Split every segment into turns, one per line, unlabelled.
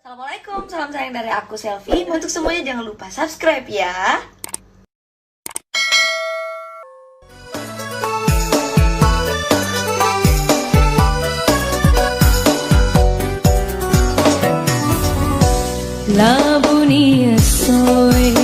Assalamualaikum, salam sayang dari aku Selfie. Untuk semuanya jangan lupa subscribe ya.
Labunia soe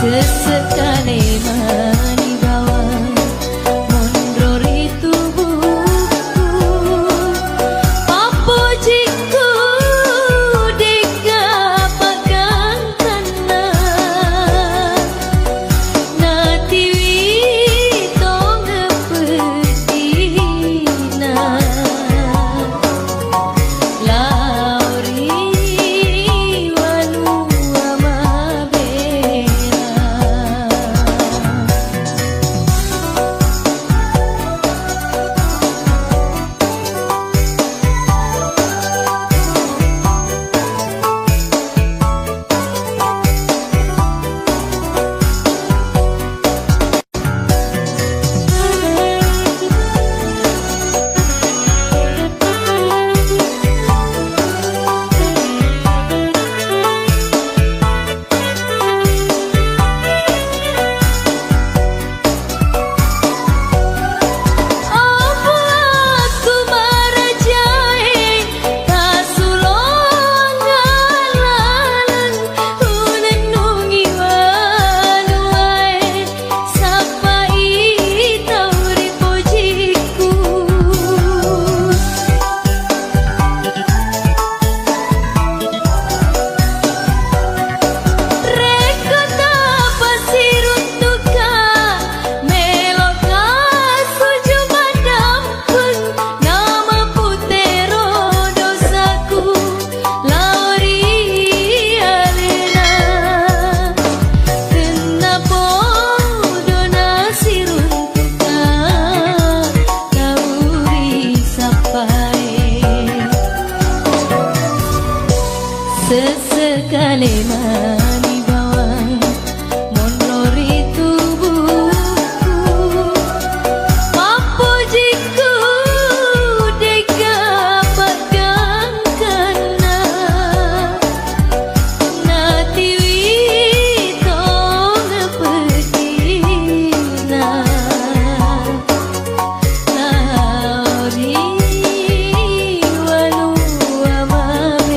sesekali manibawa mondrori tubuhku papujiku dikapakan kana natiwi tonga petina lauri walu amabe sesekali manibawa mondrori tubuhku papujiku dikapakan kana natiwi tonga petina lauri walu amabe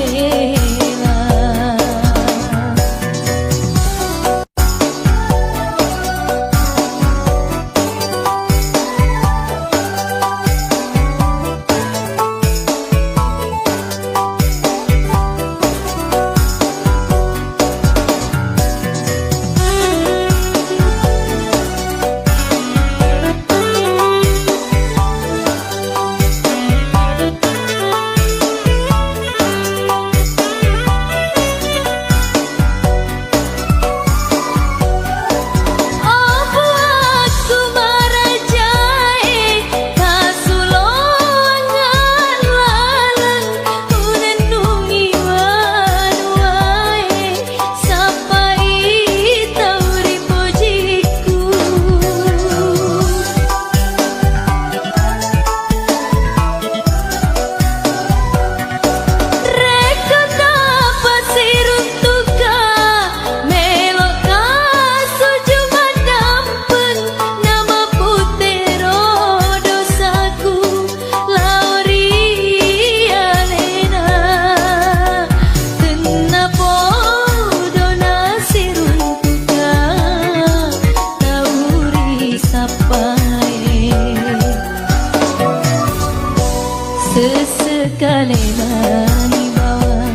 bolehlah dibawa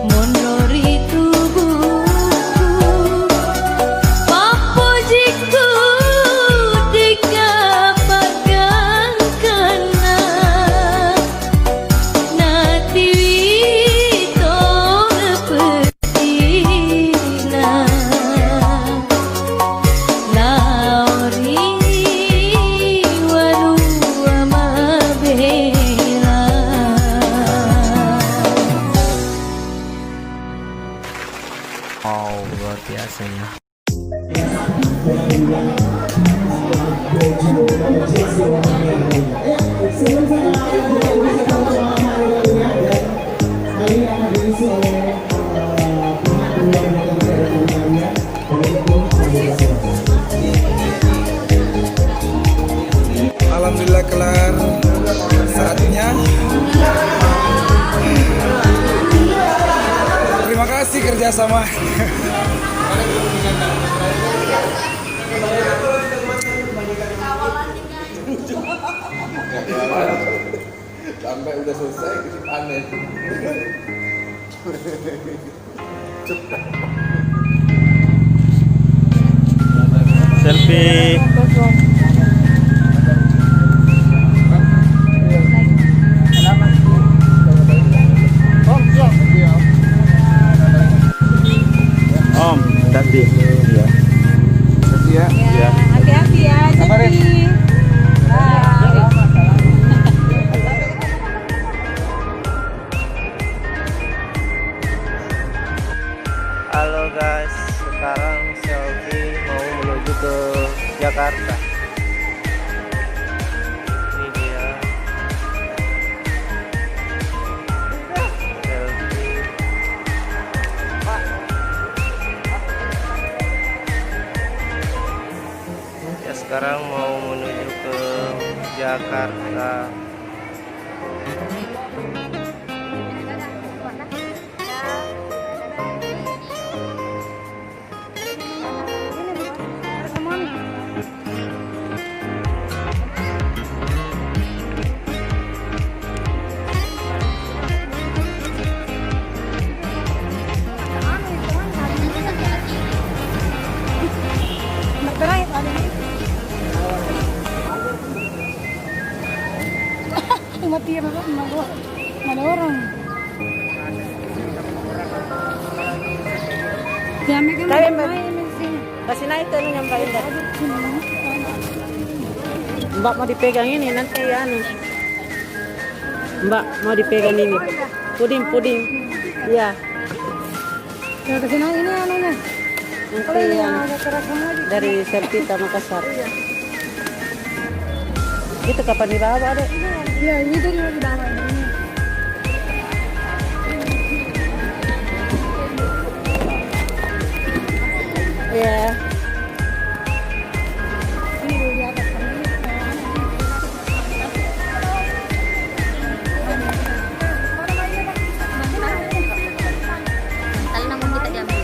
mondori tubuhku. Papujiku dikapakkan kena nati wito lepetina laori waru amabela.
Wow, luar biasa ya.
Alhamdulillah kelar saatnya. Terima kasih kerjasama.
Sampai udah selesai aneh.
Selfie. Om, tadi. Iya.
Ya.
Iya.
Hati-hati ya, jadi.
Halo guys, sekarang selfie mau menuju ke Jakarta. Ini dia selfie. Ya sekarang mau menuju ke Jakarta.
Mati apa? Ada orang. Ya, megang
Kasih naik tuh nyampain dah. Mbak mau dipegang ini nanti ya anu. Mbak mau dipegang ini. Puding. Iya.
Ya, kasih naik ini anunya.
Nanti yang
Ada keras semua.
dari Serpita Makassar. Itu kapan dibawa, Dek?
Ya, ini dari di bawah ini.
Iya.
Ini di atas ini.
Kali namun kita diambil.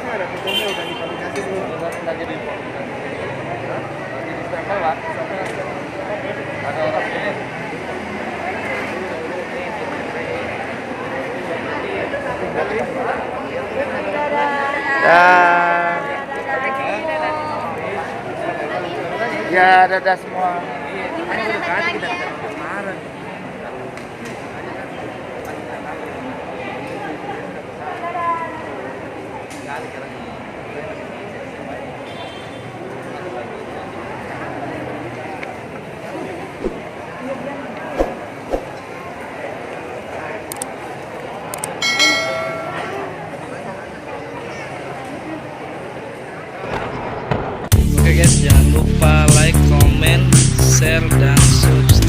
Rapidnya udah divalidasi dulu, lagi di stempel lah. Ada orang ini. Ya, dadah semua.
Oke guys, jangan lupa like, comment, share, dan subscribe.